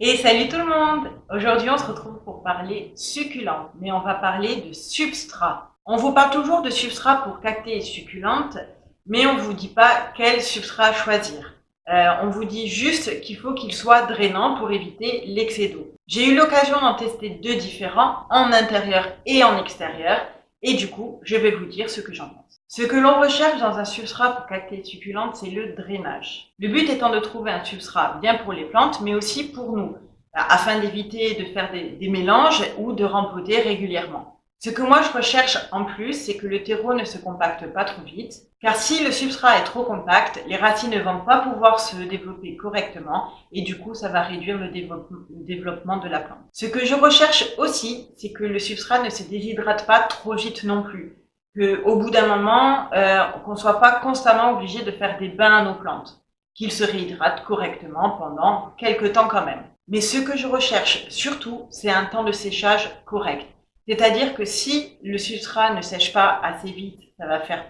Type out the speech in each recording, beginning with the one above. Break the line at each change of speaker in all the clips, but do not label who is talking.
Et salut tout le monde! Aujourd'hui, on se retrouve pour parler succulentes, mais on va parler de substrat. On vous parle toujours de substrat pour cactéies succulentes, mais on vous dit pas quel substrat choisir. On vous dit juste qu'il faut qu'il soit drainant pour éviter l'excès d'eau. J'ai eu l'occasion d'en tester deux différents, en intérieur et en extérieur, et du coup, je vais vous dire ce que j'en pense. Ce que l'on recherche dans un substrat pour cactéies succulentes, c'est le drainage. Le but étant de trouver un substrat bien pour les plantes, mais aussi pour nous, afin d'éviter de faire des mélanges ou de rempoter régulièrement. Ce que moi je recherche en plus, c'est que le terreau ne se compacte pas trop vite, car si le substrat est trop compact, les racines ne vont pas pouvoir se développer correctement et du coup ça va réduire le développement de la plante. Ce que je recherche aussi, c'est que le substrat ne se déshydrate pas trop vite non plus, qu'au bout d'un moment, qu'on ne soit pas constamment obligé de faire des bains à nos plantes, qu'ils se réhydratent correctement pendant quelques temps quand même. Mais ce que je recherche surtout, c'est un temps de séchage correct. C'est-à-dire que si le substrat ne sèche pas assez vite, ça va faire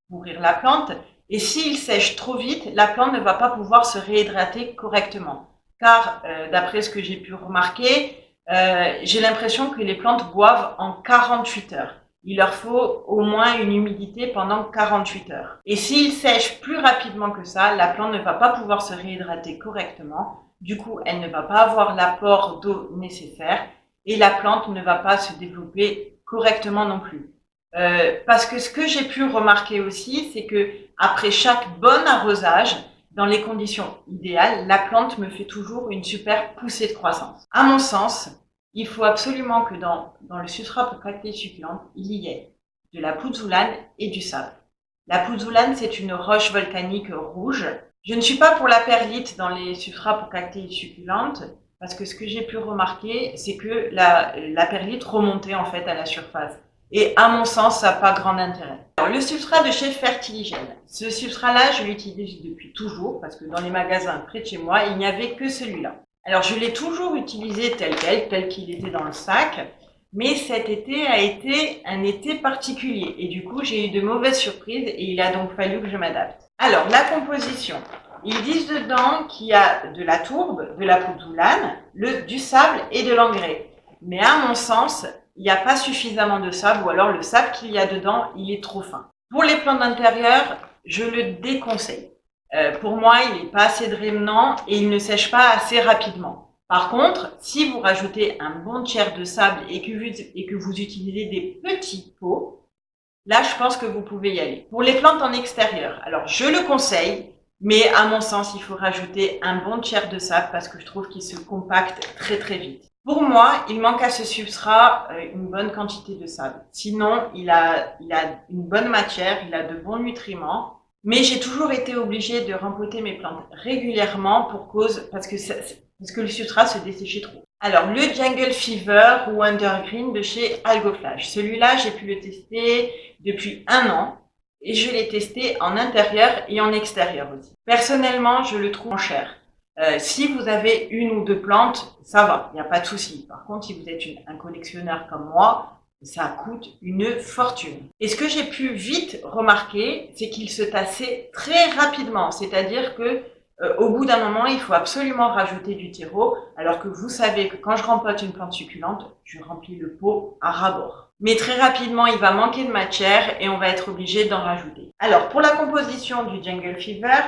pourrir la plante. Et s'il sèche trop vite, la plante ne va pas pouvoir se réhydrater correctement. Car, d'après ce que j'ai pu remarquer, j'ai l'impression que les plantes boivent en 48 heures. Il leur faut au moins une humidité pendant 48 heures. Et s'il sèche plus rapidement que ça, la plante ne va pas pouvoir se réhydrater correctement. Du coup, elle ne va pas avoir l'apport d'eau nécessaire et la plante ne va pas se développer correctement non plus. Parce que ce que j'ai pu remarquer aussi, c'est que après chaque bon arrosage, dans les conditions idéales, la plante me fait toujours une super poussée de croissance. À mon sens, il faut absolument que dans le substrat pour cactéies succulentes, il y ait de la pouzzolane et du sable. La pouzzolane, c'est une roche volcanique rouge. Je ne suis pas pour la perlite dans les substrats pour cactéies succulentes, parce que ce que j'ai pu remarquer, c'est que la perlite remontait en fait à la surface. Et à mon sens, ça n'a pas grand intérêt. Alors, le substrat de chez Fertiligène. Ce substrat-là, je l'utilise depuis toujours, parce que dans les magasins près de chez moi, il n'y avait que celui-là. Alors, je l'ai toujours utilisé tel qu'il était dans le sac, mais cet été a été un été particulier. Et du coup, j'ai eu de mauvaises surprises et il a donc fallu que je m'adapte. Alors, la composition. Ils disent dedans qu'il y a de la tourbe, de la pouzzolane, du sable et de l'engrais. Mais à mon sens, il n'y a pas suffisamment de sable, ou alors le sable qu'il y a dedans, il est trop fin. Pour les plantes d'intérieur, je le déconseille. Pour moi, il n'est pas assez drainant et il ne sèche pas assez rapidement. Par contre, si vous rajoutez un bon tiers de sable et que vous utilisez des petits pots, là, je pense que vous pouvez y aller. Pour les plantes en extérieur, alors je le conseille, mais à mon sens, il faut rajouter un bon tiers de sable parce que je trouve qu'il se compacte très très vite. Pour moi, il manque à ce substrat une bonne quantité de sable. Sinon, il a une bonne matière, il a de bons nutriments. Mais j'ai toujours été obligée de rempoter mes plantes régulièrement parce que le substrat se desséchait trop. Alors, le Jungle Fever ou Undergreen de chez Algoflash. Celui-là, j'ai pu le tester depuis 1 an et je l'ai testé en intérieur et en extérieur aussi. Personnellement, je le trouve cher. Si vous avez une ou deux plantes, ça va, il n'y a pas de souci. Par contre, si vous êtes un collectionneur comme moi, ça coûte une fortune. Et ce que j'ai pu vite remarquer, c'est qu'il se tassait très rapidement. C'est-à-dire que au bout d'un moment, il faut absolument rajouter du terreau, alors que vous savez que quand je rempote une plante succulente, je remplis le pot à ras-bord. Mais très rapidement, il va manquer de matière et on va être obligé d'en rajouter. Alors, pour la composition du Jungle Fever,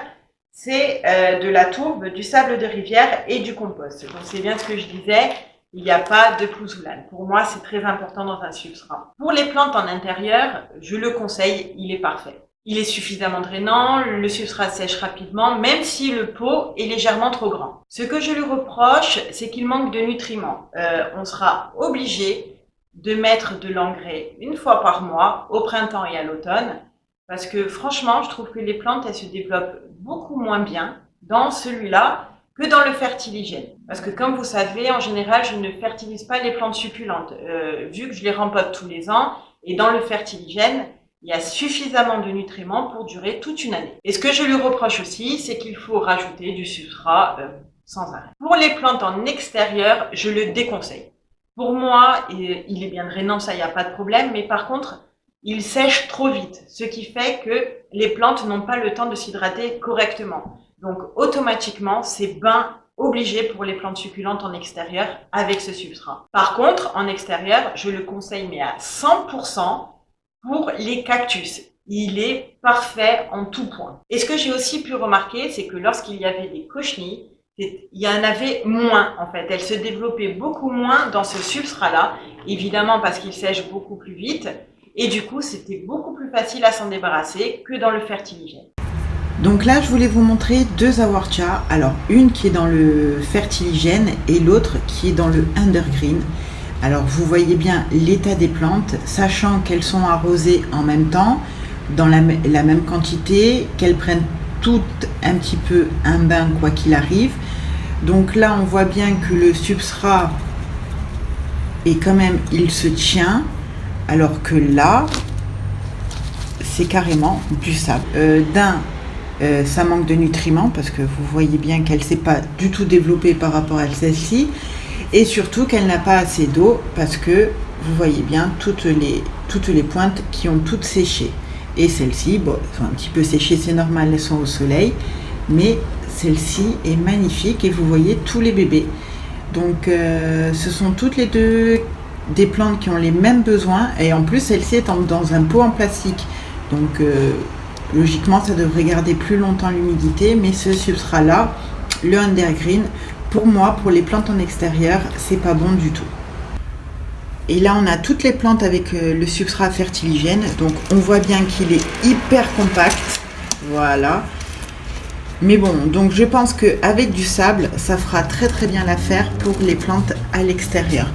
c'est de la tourbe, du sable de rivière et du compost. Donc c'est bien ce que je disais, il n'y a pas de pouzzolane. Pour moi, c'est très important dans un substrat. Pour les plantes en intérieur, je le conseille, il est parfait. Il est suffisamment drainant, le substrat sèche rapidement, même si le pot est légèrement trop grand. Ce que je lui reproche, c'est qu'il manque de nutriments. On sera obligé de mettre de l'engrais une fois par mois, au printemps et à l'automne, parce que franchement, je trouve que les plantes, elles se développent beaucoup moins bien dans celui-là que dans le fertiligène. Parce que comme vous savez, en général, je ne fertilise pas les plantes succulentes, vu que je les rempote tous les ans, et dans le fertiligène, il y a suffisamment de nutriments pour durer toute une année. Et ce que je lui reproche aussi, c'est qu'il faut rajouter du substrat sans arrêt. Pour les plantes en extérieur, je le déconseille. Pour moi, il est bien drainant, ça, il n'y a pas de problème, mais par contre, il sèche trop vite, ce qui fait que les plantes n'ont pas le temps de s'hydrater correctement. Donc, automatiquement, ces bains obligé pour les plantes succulentes en extérieur avec ce substrat. Par contre, en extérieur, je le conseille mais à 100% pour les cactus. Il est parfait en tout point. Et ce que j'ai aussi pu remarquer, c'est que lorsqu'il y avait des cochenilles, il y en avait moins en fait. Elles se développaient beaucoup moins dans ce substrat-là, évidemment parce qu'il sèche beaucoup plus vite. Et du coup, c'était beaucoup plus facile à s'en débarrasser que dans le fertiligène.
Donc là, je voulais vous montrer deux awartia. Alors, une qui est dans le fertiligène et l'autre qui est dans le undergreen. Alors, vous voyez bien l'état des plantes, sachant qu'elles sont arrosées en même temps, dans la même quantité, qu'elles prennent toutes un petit peu un bain quoi qu'il arrive. Donc là, on voit bien que le substrat est quand même, il se tient, alors que là, c'est carrément du sable. Ça manque de nutriments parce que vous voyez bien qu'elle ne s'est pas du tout développée par rapport à celle-ci, et surtout qu'elle n'a pas assez d'eau parce que vous voyez bien toutes les pointes qui ont toutes séché. Et celles-ci, bon, elles sont un petit peu séchées, c'est normal, elles sont au soleil, mais celle-ci est magnifique et vous voyez tous les bébés. Donc ce sont toutes les deux des plantes qui ont les mêmes besoins, et en plus celle-ci est dans un pot en plastique. Donc logiquement, ça devrait garder plus longtemps l'humidité, mais ce substrat-là, le undergreen, pour moi, pour les plantes en extérieur, c'est pas bon du tout. Et là, on a toutes les plantes avec le substrat fertiligène, donc on voit bien qu'il est hyper compact, voilà. Mais bon, donc je pense qu'avec du sable, ça fera très très bien l'affaire pour les plantes à l'extérieur.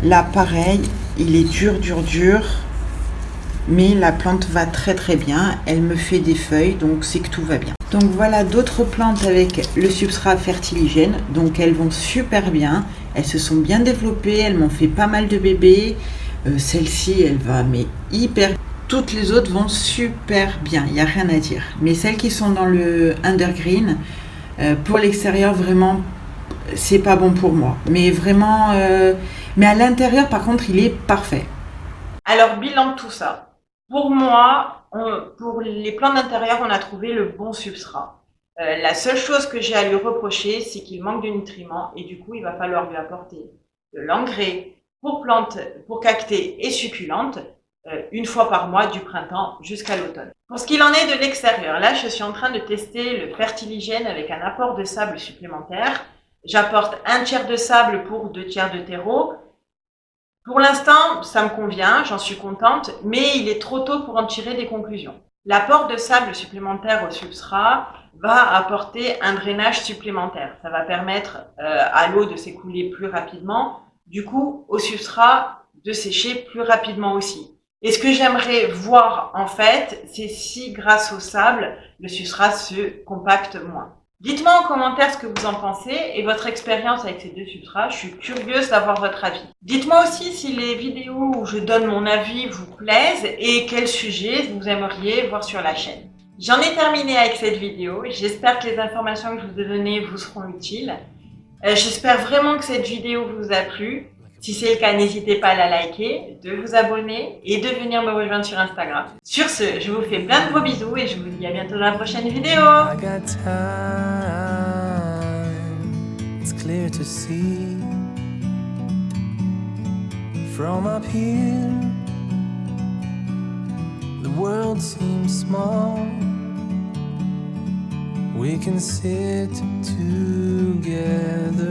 Là, pareil, il est dur, mais la plante va très très bien, elle me fait des feuilles, donc c'est que tout va bien. Donc voilà d'autres plantes avec le substrat fertiligène, donc elles vont super bien, elles se sont bien développées, elles m'ont fait pas mal de bébés, celle-ci elle va mais hyper, toutes les autres vont super bien, il n'y a rien à dire. Mais celles qui sont dans le undergreen, pour l'extérieur vraiment, c'est pas bon pour moi, mais vraiment, mais à l'intérieur par contre il est parfait.
Alors, bilan de tout ça. Pour moi, pour les plantes d'intérieur, on a trouvé le bon substrat. La seule chose que j'ai à lui reprocher, c'est qu'il manque de nutriments et du coup, il va falloir lui apporter de l'engrais pour plantes, pour cactées et succulentes, une fois par mois du printemps jusqu'à l'automne. Pour ce qu'il en est de l'extérieur, là, je suis en train de tester le fertiligène avec un apport de sable supplémentaire. J'apporte 1/3 de sable pour 2/3 de terreau. Pour l'instant, ça me convient, j'en suis contente, mais il est trop tôt pour en tirer des conclusions. L'apport de sable supplémentaire au substrat va apporter un drainage supplémentaire. Ça va permettre à l'eau de s'écouler plus rapidement, du coup au substrat de sécher plus rapidement aussi. Et ce que j'aimerais voir en fait, c'est si grâce au sable, le substrat se compacte moins. Dites-moi en commentaire ce que vous en pensez et votre expérience avec ces deux substrats. Je suis curieuse d'avoir votre avis. Dites-moi aussi si les vidéos où je donne mon avis vous plaisent et quel sujet vous aimeriez voir sur la chaîne. J'en ai terminé avec cette vidéo. J'espère que les informations que je vous ai données vous seront utiles. J'espère vraiment que cette vidéo vous a plu. Si c'est le cas, n'hésitez pas à la liker, de vous abonner et de venir me rejoindre sur Instagram. Sur ce, je vous fais plein de gros bisous et je vous dis à bientôt dans la prochaine vidéo.
I got time, it's clear to see from up here. The world seems small. We can sit together